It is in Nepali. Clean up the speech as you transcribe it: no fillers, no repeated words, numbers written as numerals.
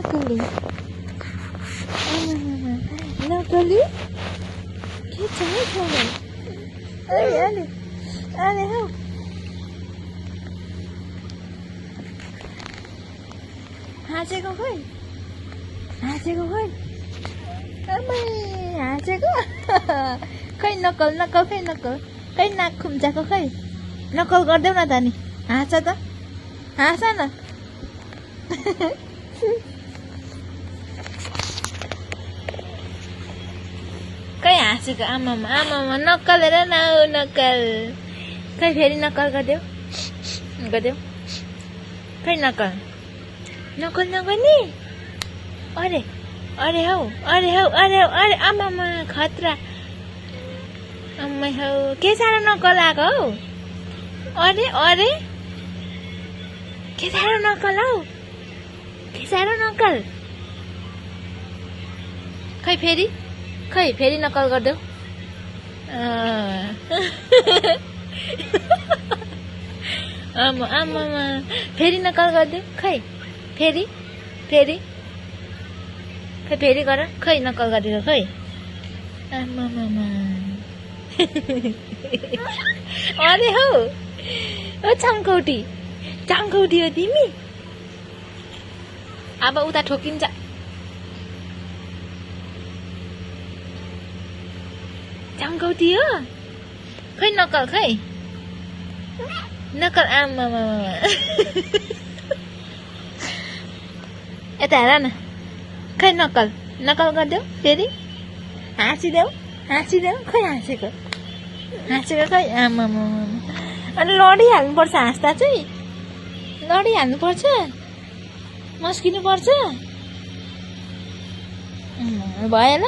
नकली नकली के छ है छोरा अरे हौ हाँसेको खोइ अम्मै हाँसेको खै नकल खै नाक खुम्चाको खै नकल गर्देऊ न त नि हाँस त हाँस न खै हाँसेको आमामा नक्कल हेर न नक्कल खै फेरि नक्कल गरिदेऊ खै नक्कल नगर्ने अरे हौ आमामा खतरा अम्मै हौ के साह्रो नक्कल आएको हौ अरे के साह्रो नक्कल हौ खै फेरि नक्कल गरिदेऊ आमामा फेरि नक्कल गरिदेऊ खै फेरि गर खै नक्कल गरिदिएको खै आमामा अरे हौ ओ चङ्कौटी हो तिमी अब उता ठोकिन्छ चङ्कौटी हो खै नक्कल आमामा यता हेर न खै नक्कल गरिदेऊ फेरि हाँसिदेऊ खै हाँसेको खै आमामा अनि लडिहाल्नुपर्छ हाँस्दा चाहिँ लडिहाल्नुपर्छ मस्किनुपर्छ भयो ल